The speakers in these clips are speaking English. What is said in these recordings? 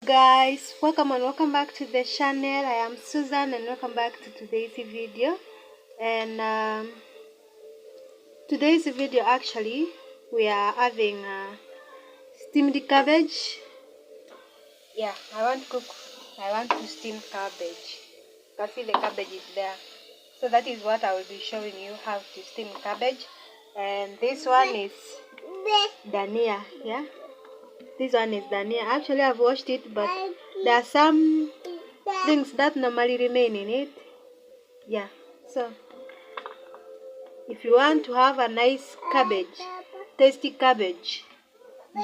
Guys, welcome and welcome back to the channel. I am Susan and welcome back to today's video. And today's video, actually we are having steamed cabbage. Yeah, I want to steam cabbage. You can see the cabbage is there, so that is what I will be showing you, how to steam cabbage. And this one is dania. Yeah, this one is dania. Actually I've washed it, but there are some things that normally remain in it. Yeah, so if you want to have a nice cabbage, tasty cabbage,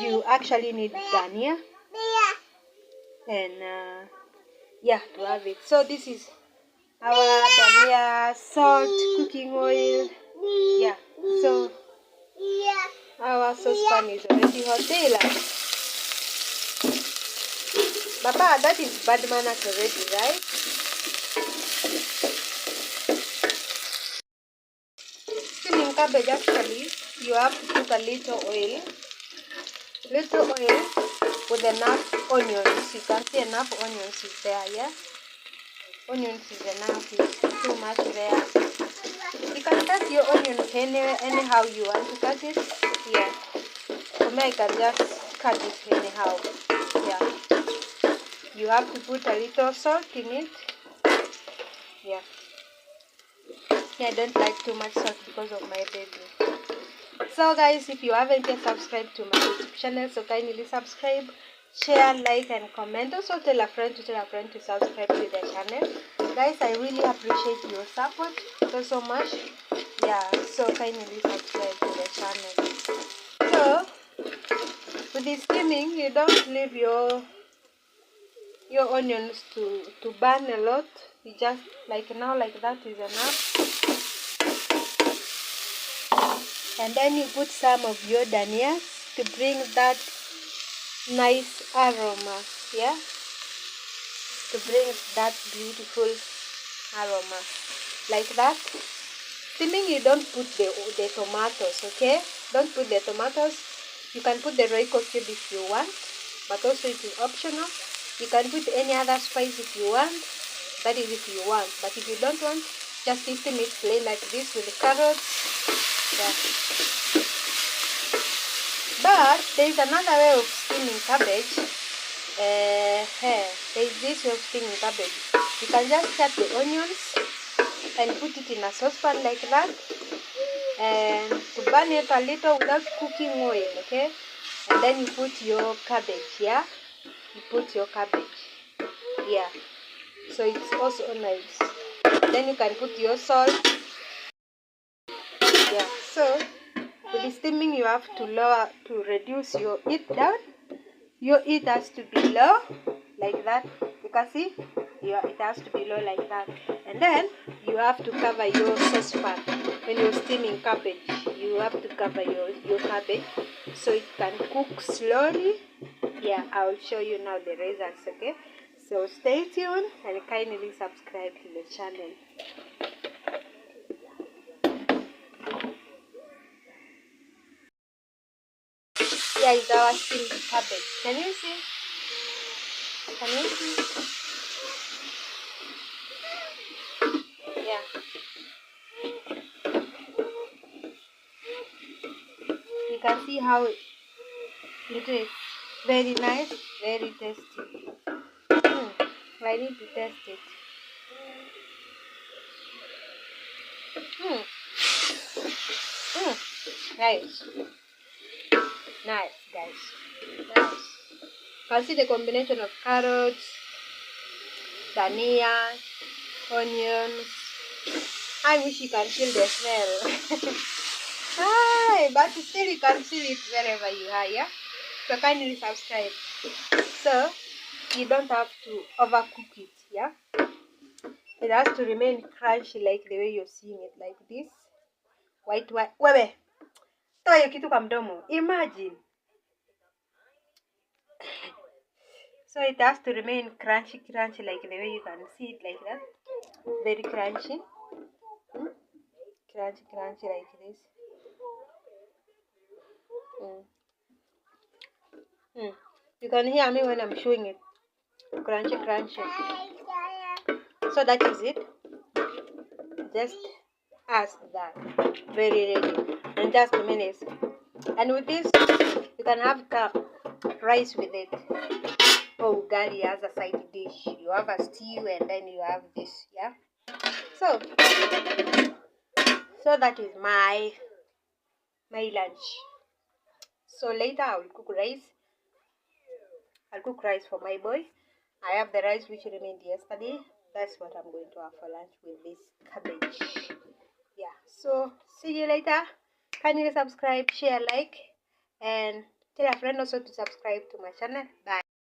you actually need dania. And yeah, to have it. So this is our dania, salt, cooking oil. Yeah, so our saucepan is already hot. Baba, that is bad manners already, right? Steaming cabbage, actually you have to put a little oil with enough onions. You can see enough onions is there. Yeah, onions is enough. It's too much there. You can cut your onions anyhow you want to cut it. Yeah, for me I can just cut it anyhow. Yeah, you have to put a little salt in it. Yeah, I don't like too much salt because of my baby. So guys, if you haven't yet subscribed to my YouTube channel, so kindly subscribe, share, like and comment. Also tell a friend to subscribe to the channel. Guys, I really appreciate your support so much. Yeah, so kindly subscribe to the channel. So with the steaming, you don't leave your onions to burn a lot. You just like now, like that is enough. And then you put some of your dania to bring that nice aroma. Yeah, to bring that beautiful aroma like that. Steaming, you don't put the tomatoes. Okay, don't put the tomatoes. You can put the Royco cube if you want, but also it is optional. You can put any other spice if you want. That is if you want, but if you don't want, just steam it plain like this with the carrots. Yeah. But there is another way of steaming cabbage. There is this way of steaming cabbage. You can just cut the onions and put it in a saucepan like that, and to burn it a little without cooking oil. Okay, and then you put your cabbage. Yeah, you put your cabbage. Yeah, so it's also nice. Then you can put your salt. Yeah, so with the steaming, you have to reduce your heat down. Your heat has to be low, like that. You can see, it has to be low like that. And then you have to cover your saucepan. When you're steaming cabbage, you have to cover your cabbage so it can cook slowly. Yeah, I will show you now the results. Okay, so stay tuned and kindly subscribe to the channel. Here is our steamed cabbage. Can you see? Can you see? Yeah. You can see how it is. Very nice, very tasty. I need to test it. Nice. Nice, guys. Nice. You can see the combination of carrots, dania, onions. I wish you can feel the smell. Hi, but still you can feel it wherever you are. Yeah, so kindly subscribe, so you don't have to overcook it. Yeah, it has to remain crunchy like the way you're seeing it, like this. White. Wewe toa hiyo kitu kwa mdomo, imagine. So it has to remain crunchy like the way you can see it, like that. Very crunchy. Crunchy like this. You can hear me when I'm showing it. crunchy, crunchy. So that is it. Just as that. Very ready. In just minutes. And with this, you can have rice with it. Or ugali as a side dish. You have a stew and then you have this. Yeah. So that is my lunch. So later I will cook rice. I'll cook rice for my boy. I have the rice which remained yesterday. That's what I'm going to have for lunch with this cabbage. Yeah. So see you later. Kindly subscribe, share, like, and tell a friend also to subscribe to my channel. Bye.